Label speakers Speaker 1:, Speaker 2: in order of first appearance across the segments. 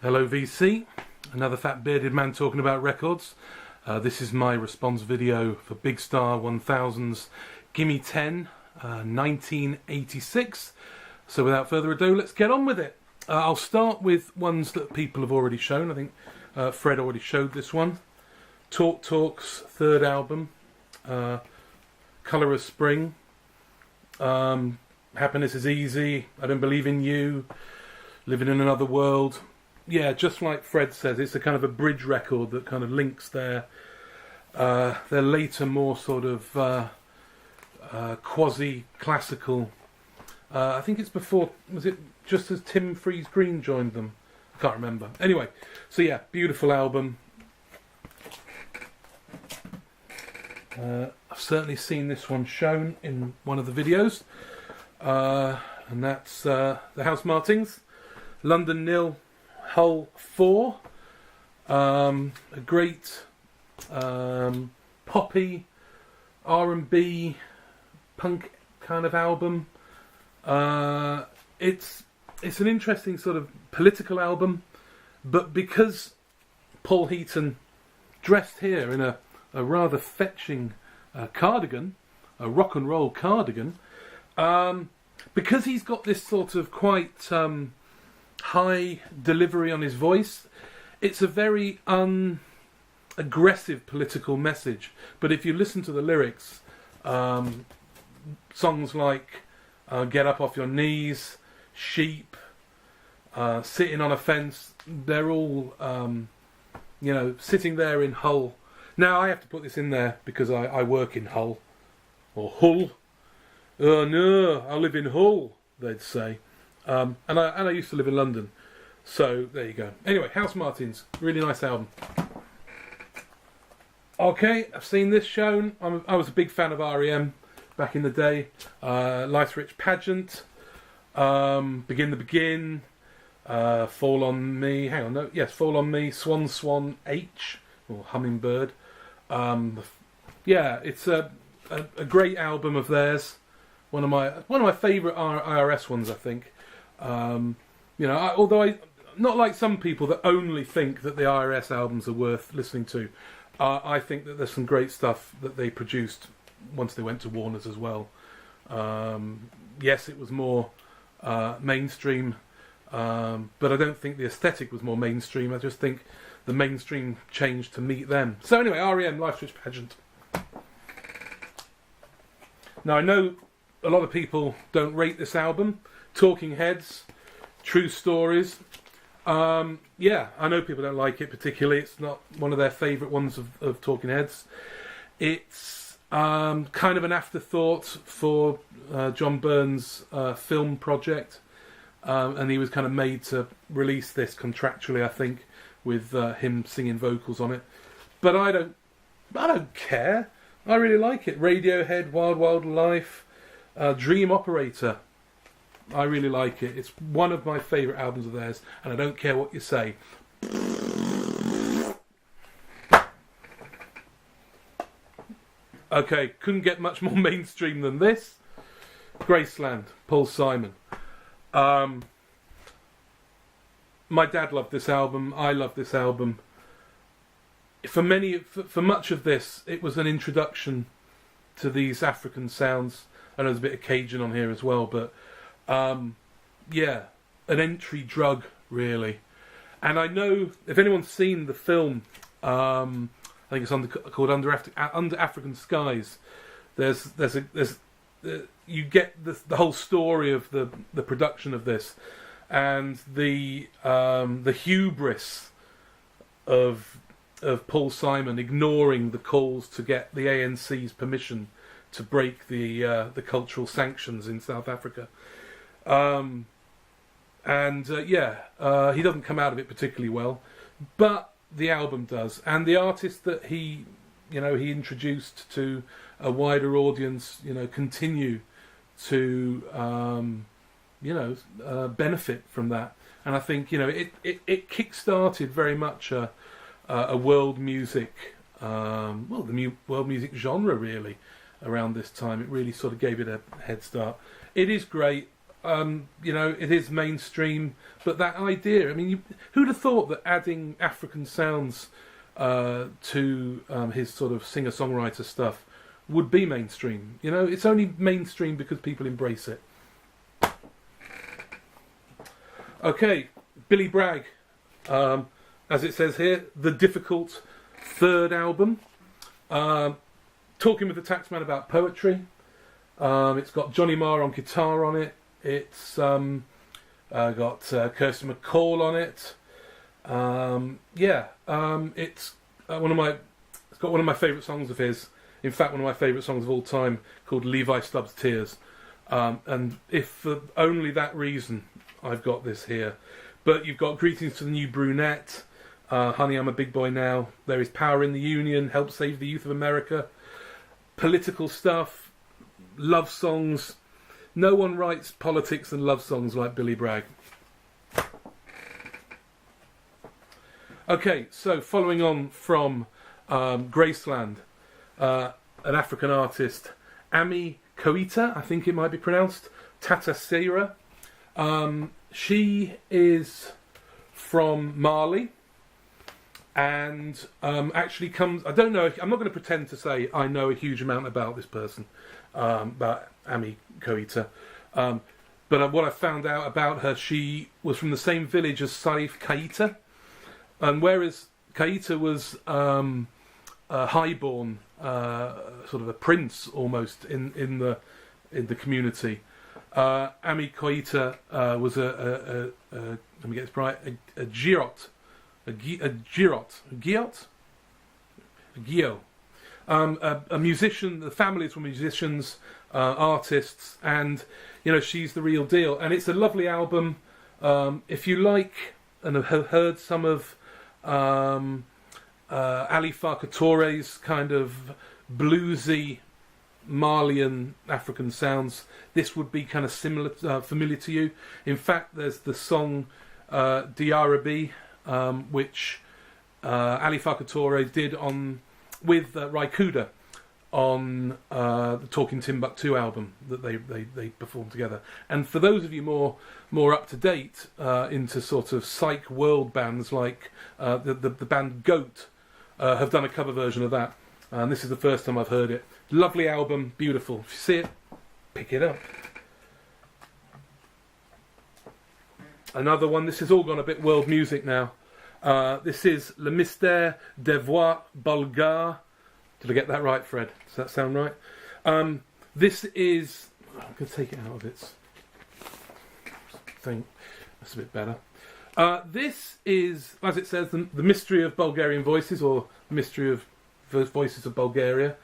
Speaker 1: Hello VC, another fat bearded man talking about records. This is my response video for Big Star 1000's Gimme 10, 1986. So without further ado, let's get on with it. I'll start with ones that people have already shown. I think Fred already showed this one. Talk Talk's third album, Colour of Spring, Happiness is Easy, I Don't Believe in You, Living in Another World. Yeah, just like Fred says, it's a kind of a bridge record that kind of links their later, more sort of quasi-classical. I think it's before, was it just as Tim Freeze-Green joined them? I can't remember. Anyway, so yeah, beautiful album. I've certainly seen this one shown in one of the videos, and that's the Housemartins, London 0, Hull 4, a great poppy R&B punk kind of album. It's an interesting sort of political album, but because Paul Heaton dressed here in a rather fetching cardigan, a rock and roll cardigan, because he's got this sort of quite high delivery on his voice, it's a very aggressive political message. But if you listen to the lyrics, songs like Get Up Off Your Knees, Sheep, Sitting on a Fence, they're all sitting there in Hull. Now I have to put this in there because I work in Hull, or Hull. Oh no, I live in Hull, they'd say. And I used to live in London, so there you go. Anyway, Housemartins, really nice album. Okay, I've seen this shown. I was a big fan of REM back in the day. Life's Rich Pageant, Begin the Begin, Fall on Me. Hang on, no, yes, Fall on Me, Swan Swan H, or Hummingbird. Yeah, it's a great album of theirs. One of my favourite IRS ones, I think. Although not like some people that only think that the IRS albums are worth listening to. I think that there's some great stuff that they produced once they went to Warner's as well. Yes, it was more mainstream, but I don't think the aesthetic was more mainstream. I just think the mainstream changed to meet them. So anyway, REM, Life's Rich Pageant. Now I know a lot of people don't rate this album. Talking Heads, True Stories. Yeah, I know people don't like it particularly. It's not one of their favourite ones of Talking Heads. It's kind of an afterthought for John Byrne's film project, and he was kind of made to release this contractually, I think, with him singing vocals on it. But I don't care. I really like it. Radiohead, Wild Wild Life, Dream Operator. I really like it. It's one of my favourite albums of theirs, and I don't care what you say. Okay, couldn't get much more mainstream than this. Graceland, Paul Simon. My dad loved this album. I love this album. For much of this, it was an introduction to these African sounds. I know there's a bit of Cajun on here as well, but yeah, an entry drug really. And I know if anyone's seen the film, I think it's called Under African Skies. You get the whole story of the production of this, and the hubris of Paul Simon ignoring the calls to get the ANC's permission to break the cultural sanctions in South Africa. He doesn't come out of it particularly well, but the album does, and the artists that he introduced to a wider audience, continue to benefit from that. And I think it kick-started very much a world music, the world music genre really around this time. It really sort of gave it a head start. It is great. it is mainstream, but that idea, I mean, who'd have thought that adding African sounds to his sort of singer-songwriter stuff would be mainstream? It's only mainstream because people embrace it. Okay, Billy Bragg, as it says here, the difficult third album. Talking with the Taxman about poetry. It's got Johnny Marr on guitar on it. It's got Kirsty MacColl on it. It's got one of my favourite songs of his. In fact, one of my favourite songs of all time, called Levi Stubbs' Tears. And if for only that reason, I've got this here. But you've got Greetings to the New Brunette, Honey, I'm a Big Boy Now, There is Power in the Union, Help Save the Youth of America, political stuff, love songs. No one writes politics and love songs like Billy Bragg. Okay, so following on from Graceland, an African artist, Ami Koita, I think it might be pronounced, Tata Sera. She is from Mali and actually comes... I don't know, I'm not going to pretend to say I know a huge amount about this person, about Ami Koita. But what I found out about her, she was from the same village as Salif Keita. And whereas Keita was highborn, sort of a prince almost in the community, Ami Koita was let me get this right, a giot, a musician. The families were musicians, artists, and she's the real deal. And it's a lovely album. If you like and have heard some of Ali Farka Touré's kind of bluesy Malian African sounds, this would be kind of familiar to you. In fact, there's the song Diarabi, which Ali Farka Touré did with Rai Kuda on the Talking Timbuktu album that they performed together. And for those of you more up to date into sort of psych world bands like the band Goat have done a cover version of that, and this is the first time I've heard it. Lovely album, beautiful. If you see it, pick it up. Another one. This has all gone a bit world music now. This is Le Mystère des Voix Bulgares. Did I get that right, Fred? Does that sound right? This is... I'm going to take it out of its thing. That's a bit better. This is, as it says, the mystery of Bulgarian voices, or the mystery of voices of Bulgaria.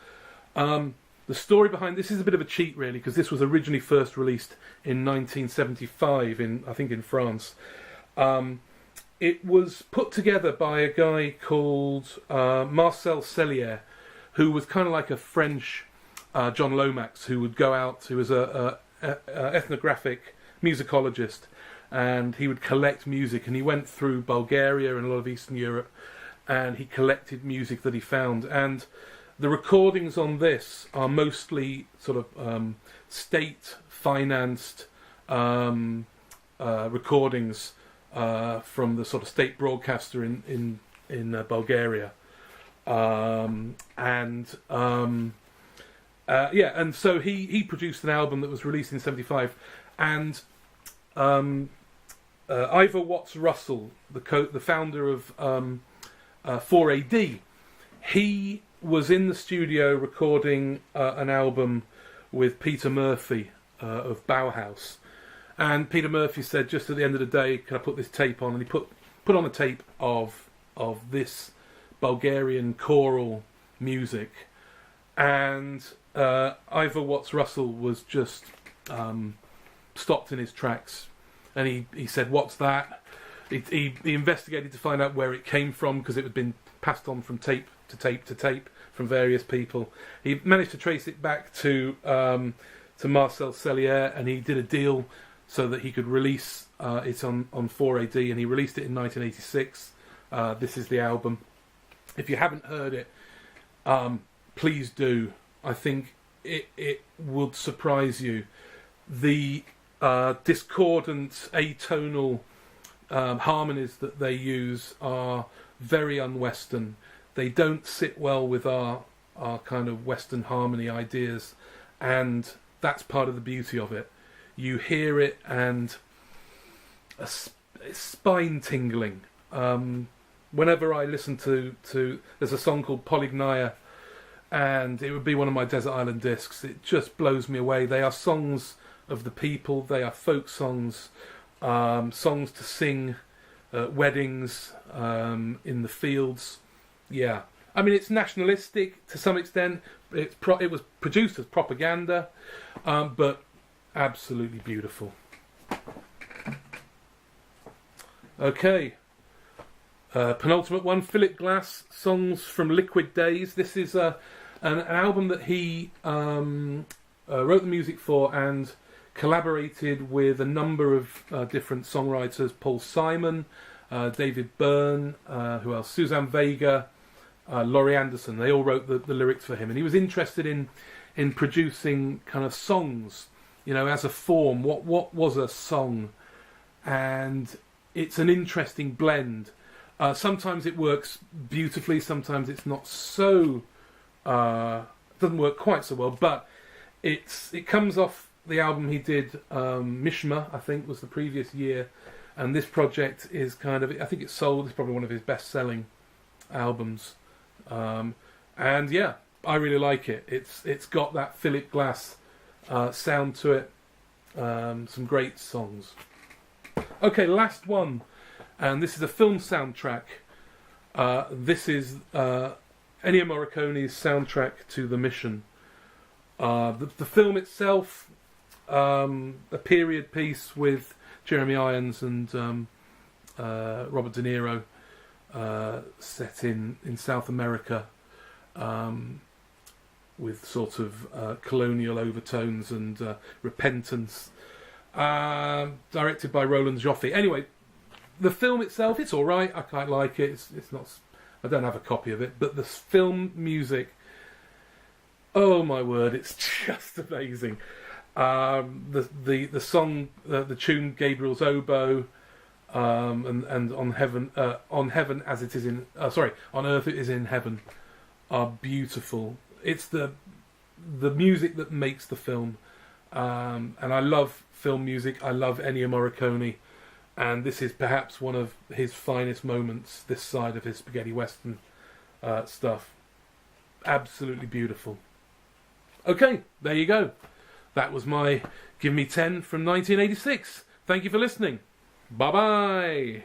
Speaker 1: The story behind this is a bit of a cheat, really, because this was originally first released in 1975 in France. It was put together by a guy called Marcel Cellier, who was kind of like a French John Lomax, who would go out, who was a ethnographic musicologist, and he would collect music, and he went through Bulgaria and a lot of Eastern Europe, and he collected music that he found. And the recordings on this are mostly sort of state-financed recordings from the sort of state broadcaster in Bulgaria. And so he produced an album that was released in 75, and Ivor Watts Russell, the founder of 4AD, he was in the studio recording an album with Peter Murphy of Bauhaus, and Peter Murphy said just at the end of the day, can I put this tape on? And he put on a tape of this Bulgarian choral music, and Ivor Watts Russell was just stopped in his tracks, and he said, "What's that?" He investigated to find out where it came from, because it had been passed on from tape to tape to tape from various people. He managed to trace it back to Marcel Cellier, and he did a deal so that he could release it on 4AD, and he released it in 1986. This is the album. If you haven't heard it, please do. I think it would surprise you. The discordant, atonal harmonies that they use are very un-Western. They don't sit well with our kind of Western harmony ideas, and that's part of the beauty of it. You hear it and it's spine tingling. Whenever I listen to there's a song called Polygnia, and it would be one of my Desert Island discs. It just blows me away. They are songs of the people. They are folk songs, songs to sing at weddings, in the fields. Yeah, I mean, it's nationalistic to some extent. It was produced as propaganda, but absolutely beautiful. Okay, penultimate one, Philip Glass, Songs from Liquid Days. This is an album that he wrote the music for and collaborated with a number of different songwriters: Paul Simon, David Byrne, who else? Suzanne Vega, Laurie Anderson. They all wrote the lyrics for him, and he was interested in producing kind of songs, you know, as a form. What was a song? And it's an interesting blend. Sometimes it works beautifully, sometimes it's not so doesn't work quite so well, but it comes off the album he did, Mishma, I think was the previous year, and this project is kind of, I think it's sold, it's probably one of his best-selling albums, and yeah, I really like it. It's got that Philip Glass sound to it, some great songs. Okay, last one, and this is a film soundtrack. This is Ennio Morricone's soundtrack to The Mission. The film itself, a period piece with Jeremy Irons and Robert De Niro, set in South America, with sort of colonial overtones and repentance. Directed by Roland Joffe. Anyway, the film itself, it's all right. I quite like it. It's not. I don't have a copy of it, but the film music, oh my word, it's just amazing. The song, the tune, Gabriel's oboe, and on heaven as it is in on earth it is in heaven, are beautiful. It's the music that makes the film, and I love film music. I love Ennio Morricone, and this is perhaps one of his finest moments this side of his spaghetti western stuff. Absolutely beautiful. Okay, there you go. That was my Give Me 10 from 1986. Thank you for listening. Bye bye.